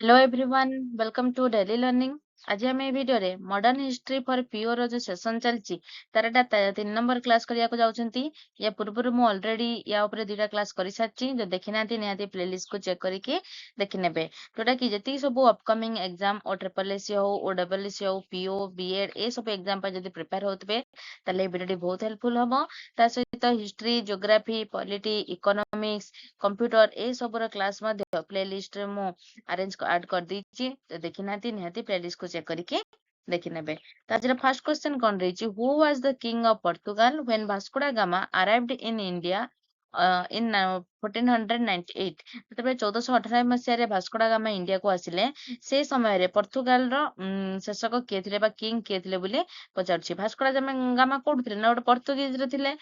Hello everyone, welcome to daily learning. आज हम ए वीडियो रे मॉडर्न हिस्ट्री फॉर पीओ जो सेशन चलची तार एटा 3 नंबर क्लास करिया को जाउछंती। या पूर्व मु ऑलरेडी या ऊपर दुटा क्लास करि सारची। जो देखि नाती निहाती प्लेलिस्ट को चेक करके देखि नेबे। जोटा कि जति सब अपकमिंग एग्जाम ओ ट्रिपल एससी हो ओ डबल एससी हो पीओ बीएड ए सब एग्जाम पर जदी प्रिपेयर होतबे ताले वीडियो बहुत हेल्पफुल हबो। ता सहित history geography polity economics computer ए सबर क्लास मध्ये प्लेलिस्ट रे मु अरेंज ऐड कर दीची। तो देखि नाती निहाती प्लेलिस्ट को चेक करके देखि नेबे। ताजर फर्स्ट क्वेश्चन कोन रहिची, who was the king of Portugal when Vasco da Gama arrived in India in 1498। जेतबे 1498 मसिया भास्को दा गामा इंडिया को आसिले से समय रे पोर्तुगाल रो शासक किए थिले बा किंग किए थिले बोली पचारछि। भास्को दा गामा कोड थिले ना गोटे पोर्तुगीज रे थिले।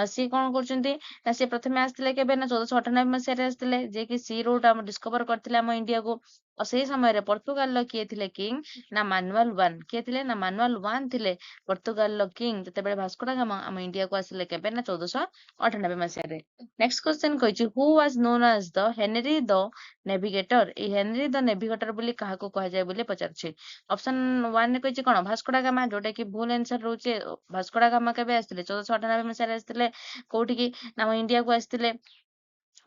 सी कोन करचंती ना से प्रथमे आस्थिले केबे ना 1498 मसिया रे आस्थिले जे कि सी रूट हम डिस्कवर करथिले हम इंडिया को। और से समय रे पोर्तुगाल लो किए थिले किंग ना मानुअल वन किए थिले ना मानुअल वन थिले पोर्तुगाल लो किंग जेतेबेले भास्को दा गामा हम इंडिया को आसिले केबे ना 1498 मसिया रे। नेक्स्ट क्वेश्चन कहिछि, who was known as the Henry the Navigator. ए हेनरी द नेविगेटर बोली काहाको कहा जाय बोली पचारछि। ऑप्शन 1 रे कहिछि कोन भास्को दा गामा, जोटा कि भूल आंसर रहउछि। भास्को दा गामा केबे आस्थिले 1498 मसिया रे आस्थिले कोठी की ना हम इंडिया को आस्थिले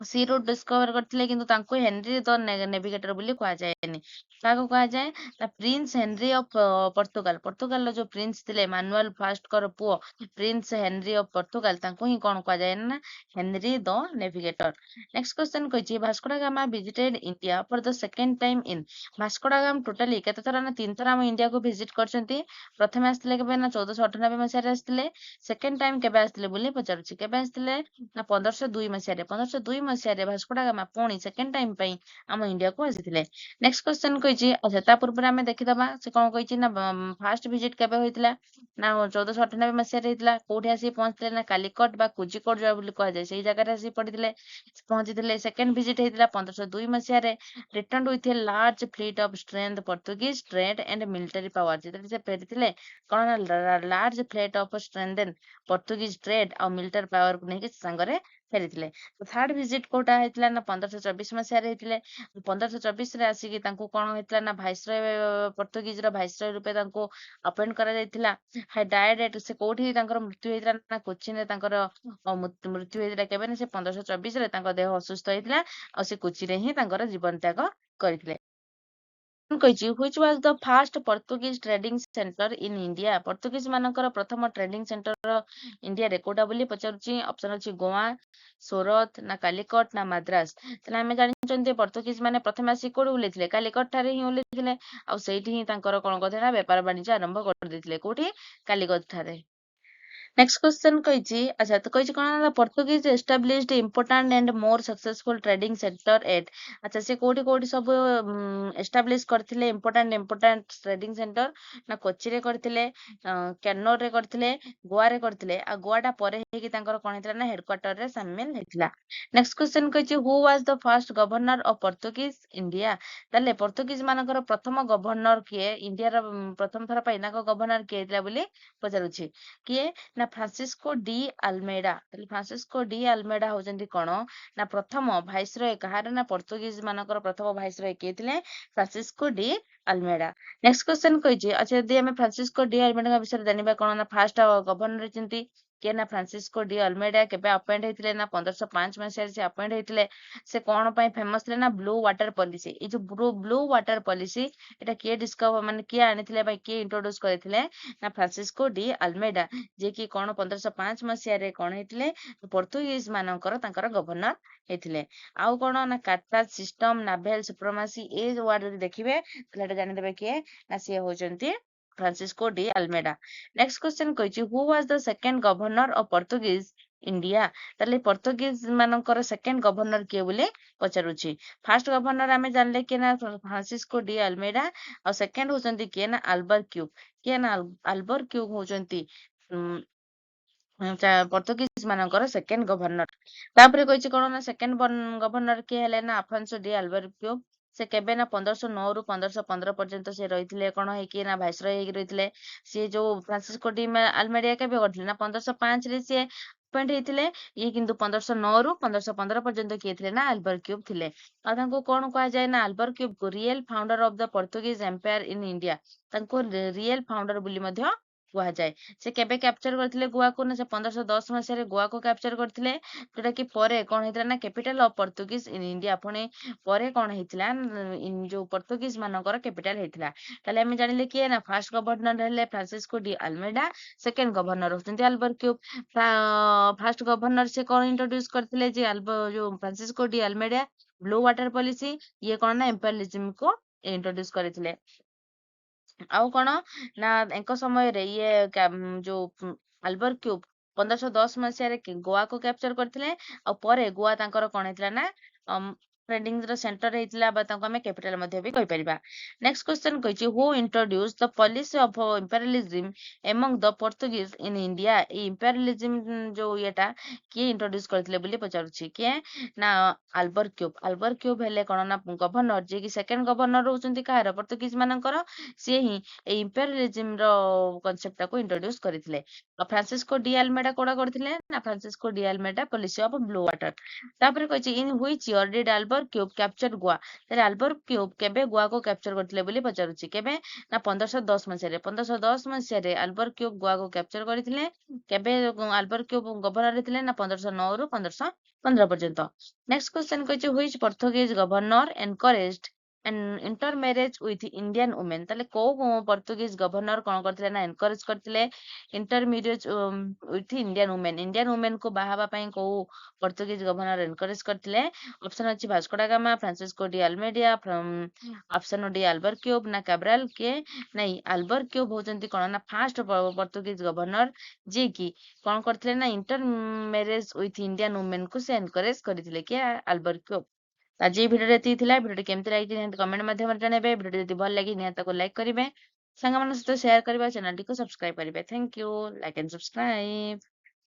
सी रूट डिस्कवर करथिले, किंतु तांको हेनरी द नेविगेटर बोली कहा जायनि। काको कहा जाय ना Prince Henry of Portugal. Portugal जो प्रिंस थिले मानुअल फर्स्ट कर पुओ प्रिंस हेनरी ऑफ पोर्तुगाल तांको ही कोन कहा जाय ना Henry the Navigator. Next question कहिछि, Vasco da Gama visited India for the second time in. Vasco da Gama totally केते थरा ना 3 थर हम इंडिया को विजिट करचंती। प्रथमे आस्थिले केबे ना 1498 मसिया रे आस्थिले। सेकंड टाइम केबे आस्थिले बोली पचारुछि। केबे आस्थिले ना 1502 मसिया रे। 1502 मसिया रे भास्को दा गामा पुणी सेकंड टाइम पई हम इंडिया को आसिथिले। नेक्स्ट क्वेश्चन कहिछि, अच्छा ता पूर्व रे हमें देखिदबा से कोन कहिछि ना फर्स्ट विजिट केबे होइतिला ना 1498 मसिया रे हितला। कोठी आसी पहुंचले ना कालीकोट बा कुजिकोट जो बोली कहा जाय सेही जगह रे आसी पड़िथिले पहुंचिथिले। सेकंड विजिट हेतिला 1502 मसिया रे। Return with a large fleet of strength Portuguese trade and military power. जेते से फेरिथिले कोन large fleet of strength Portuguese trade और मिलिटरी पावर को नेकी संगरे फेरिथिले। तो थर्ड विजिट कोटा हेतिला ना 1524 मसिया रे हेतिले। 1524 रे आसी तांको कोन हेतिला ना भाइसरॉय पोर्तुगीज रो भाइसरॉय रूपे तांको अपॉइंट करा जायतिला। हाय डायड एट से कोठी तांकर मृत्यु हेतिला ना कोचिन रे तांकर मृत्यु हेतिला केबे ना से 1524 रे तांको देह असुस्थ हेतिला और से कोची रे ही तांकर जीवन त्याग करथिले। कहिछि, which was the first Portuguese trading centre in India. Portuguese मानकर प्रथम ट्रेडिंग सेंटर इंडिया रे कोटा बोली पचारुछि। ऑप्शन अछि गोवा, सूरत ना कालीकट ना मद्रास। तले हमें जानिचंती पोर्तुगीज माने प्रथम आसी कोड उलेथिले कालीकट ठारे ही उलेथिले आ सेठी ही तांकर कोन कथेना व्यापार वाणिज्य आरंभ कर देथिले कोठी कालीकट ठारे। नेक्स्ट क्वेश्चन कहिछि, अच्छा तो कहिछि कोन ना Portuguese established important and more successful trading centre at. अच्छा से कोठी कोठी सब एस्टाब्लिश करथिले इंपोर्टेंट ट्रेडिंग सेंटर ना कोच्चि रे करथिले, कैनोर रे करथिले, गोवा रे करथिले आ गोवाटा परे हेकी तांकर कोन हेतला ना हेडक्वार्टर रे शामिल हेतला। नेक्स्ट क्वेश्चन कहिछि, who was the first governor of Portuguese India. ताले पोर्तुगीज मानकर प्रथम गवर्नर किए इंडिया रो प्रथम थर पई ना गवर्नर किए हेतला बोली पचारुछि। किए ना फ्रांसिस्को डी आल्मेडा। ताले फ्रांसिस्को डी आल्मेडा होजंती कोन ना प्रथम भाइसरॉय कहार ना पोर्तुगीज मानकर प्रथम भाइसरॉय किए थिले Francisco de Almeida. Next question कहिछि, अच्छा यदि हमें फ्रांसिस्को डी आल्मेडा विषय जानिबा कोन ना फर्स्ट गवर्नर चिंती के ना फ्रांसिस्को डी आल्मेडा केबे अपॉइंट हेतिले ना 1505 मसिया से अपॉइंट हेतिले। से कोन पई फेमस ले ना ब्लू वाटर पॉलिसी। ए जो ब्लू वाटर पॉलिसी एटा के डिस्कवर माने के आनिथिले भाई के इंट्रोड्यूस करथिले ना फ्रांसिस्को डी आल्मेडा, जे कि कोन 1505 मसिया रे कोन हेतिले पोर्तुगीज मानकर तांकर गवर्नर हेतिले। आउ कोन ना कार्टाज सिस्टम नाभेल सुप्रीमेसी ए वर्ड देखिबे तलेटा जानि देबे के ना से होजंती Francisco de Almeida. Next question कहिछि, who was the second governor of Portuguese India. ताले पोर्तुगीज मानकर सेकंड गवर्नर के बोले पचारुछि। फर्स्ट गवर्नर हमें जानले के ना फ्रांसिस्को डी आल्मेडा और सेकंड होजंती के ना अल्बर क्यूब। के ना अल्बर क्यूब होजंती पोर्तुगीज मानकर सेकंड गवर्नर। तापरे कहिछि कोन ना सेकंड गवर्नर के हेले ना अफांसो डी अल्बर्क्यो। से केबे ना 1509 रु 1515 पर्यंत से रहिथिले कोन हेकी ना भाइसरॉय हेकी रहिथिले। से जो फ्रांसिस्को डी आल्मेडा केबे करथिले ना 1505 रे से ପଏଣ୍ଟ ହେଇଥିଲେ। ଇଏ କିନ୍ତୁ 1509 ରୁ 1515 ପର୍ଯ୍ୟନ୍ତ କିଏ ଥିଲେ ନା ଆଲବର କ୍ୟୁବ ଥିଲେ। ଆଉ ତାଙ୍କୁ କଣ କୁହାଯାଏ ନା Albuquerque real founder of the Portuguese empire in India. ତାଙ୍କୁ ରିଏଲ ଫାଉଣ୍ଡର ବୋଲି ମଧ୍ୟ କୁହାଯାଏ। ସେ କେବେ କ୍ୟାପଚର କରିଥିଲେ ଗୋଆକୁ ନା ସେ 1510 ମସିହାରେ ଗୋଆକୁ କ୍ୟାପଚର କରିଥିଲେ, ଯୋଉଟା କି ପରେ କଣ ହେଇଥିଲା ନା capital of Portuguese in India. ପୁଣି ପରେ କଣ ହେଇଥିଲା ଯୋଉ ପର୍ତ୍ତୁଗିଜ ମାନଙ୍କର କ୍ୟାପିଟାଲ ହେଇଥିଲା। ତାହେଲେ ଆମେ ଜାଣିଲେ କିଏ ନା ଫାର୍ଷ୍ଟ ଗଭର୍ଣ୍ଣର ହେଲେ ଫ୍ରାନ୍ସିସ୍କୋ ଡି ଆଲମେଡା, ସେକେଣ୍ଡ ଗଭର୍ଣ୍ଣର ହଉଛନ୍ତି ଆଲବର କ୍ୟୁବ। ଫାର୍ଷ୍ଟ ଗଭର୍ଣ୍ଣର ସେ କଣ ଇଣ୍ଟ୍ରୋଡ୍ୟୁସ କରିଥିଲେ ଯେ ଯୋଉ Francisco de Almeida blue water policy. ଇଏ କଣ ନା ଇମ୍ପେରିଆଲିଜିମ କୁ ଇଣ୍ଟ୍ରୋଡ୍ୟୁସ କରିଥିଲେ। ଆଉ କଣ ନା ଏଙ୍କ ସମୟରେ ଇଏ ଯୋଉ ଆଲବର କ୍ୟୁବ 1510 ମସିହାରେ ଗୋଆକୁ କ୍ୟାପଚର କରିଥିଲେ। ଆଉ ପରେ ଗୋଆ ତାଙ୍କର କଣ ହେଇଥିଲା ନା ଟ୍ରେଡିଂ ର ସେଣ୍ଟର ହେଇଥିଲା, ବା ତାଙ୍କୁ ଆମେ କ୍ୟାପିଟାଲ ମଧ୍ୟ ବି କହିପାରିବା। ନେକ୍ସଟ କ୍ୱେଶ୍ଚନ କହିଛି who introduce the policy of imperialism among the Portuguese in India. ଏଇ ଇମ୍ପେରିଆଲିଜିମ ଯୋଉ ଇଏଟା କିଏ ଇଣ୍ଟ୍ରୋଡ୍ୟୁସ କରିଥିଲେ ବୋଲି ପଚାରୁଛି। କିଏ ନା ଆଲବର କ୍ୟୁବ। ଆଲବର କ୍ୟୁବ ହେଲେ କଣ ନା ଗଭର୍ଣ୍ଣର, ଯିଏକି ସେକେଣ୍ଡ ଗଭର୍ଣ୍ଣର ରହୁଛନ୍ତି କାହାର ପର୍ତ୍ତୁଗିଜ ମାନଙ୍କର। ସିଏ ହିଁ ଏଇ ଇମ୍ପେରିଆଲିଜିମ ର କନସେପ୍ଟ ଟାକୁ ଇଣ୍ଟ୍ରୋଡ୍ୟୁସ କରିଥିଲେ। ଆଉ ଫ୍ରାନ୍ସିସ୍କୋ ଡି ଆଲମେଡା କୋଉଟା କରିଥିଲେ ନା Francisco de Almeida policy of blue water. ତାପରେ କହିଛି in which year did Albuquerque capture Goa. ତାହେଲେ ଆଲବର କ୍ୟୁବ କେବେ ଗୋଆକୁ କ୍ୟାପଚର କରିଥିଲେ ବୋଲି ପଚାରୁଛି। କେବେ ନା 1510 ମସିହାରେ। 1510 ମସିହାରେ ଆଲବର କ୍ୟୁବ ଗୋଆକୁ କ୍ୟାପଚର କରିଥିଲେ। କେବେ ଆଲବର କ୍ୟୁବ ଗଭର୍ଣ୍ଣର ଥିଲେ ନା 1509 ରୁ 1515 ପର୍ଯ୍ୟନ୍ତ। ନେକ୍ସଟ କ୍ୱେଶ୍ଚନ କହିଛି which Portuguese governor encouraged inter marriage with Indian women. ତାହେଲେ କୋଉ ପର୍ତ୍ତୁଗିଜ ଗଭର୍ଣ୍ଣର କଣ କରିଥିଲେ ନା ଏନକରେଜ କରିଥିଲେ inter marriage with Indian women. Indian women କୁ ବାହା ହେବା ପାଇଁ କୋଉ ପର୍ତ୍ତୁଗିଜ ଗଭର୍ଣ୍ଣର ଏନକରେଜ କରିଥିଲେ? ଅପସନ ଅଛି Vasco da Gama, Francisco de Almeida, option de Albuquerque ନା କାବ୍ରାଲ। କିଏ ନାଇଁ ଆଲବର କ୍ୟୁବ ହଉଛନ୍ତି କଣ ନା ଫାର୍ଷ୍ଟ ପର୍ତ୍ତୁଗିଜ ଗଭର୍ଣ୍ଣର, ଯିଏ କି କଣ କରିଥିଲେ ନା inter marriage with Indian women କୁ ସେ ଏନକରେଜ କରିଥିଲେ। କିଏ ଆଲବର କ୍ୟୁବ। ଆଜି এই ଭିଡିଓରେ ଏତିକି ଥିଲା। ଭିଡିଓଟି କେମିତି ଲାଗିଛି ନିହାତି କମେଣ୍ଟ ମାଧ୍ୟମରେ ଜଣାଇବେ। ଭିଡିଓ ଯଦି ଭଲ ଲାଗି ନିହାତି ତାକୁ ଲାଇକ୍ କରିବେ, ସାଙ୍ଗମାନଙ୍କ ସହିତ ସେୟାର କରିବା, ଚ୍ୟାନେଲଟିକୁ ସବସ୍କ୍ରାଇବ କରିବେ। Thank you. Like and subscribe.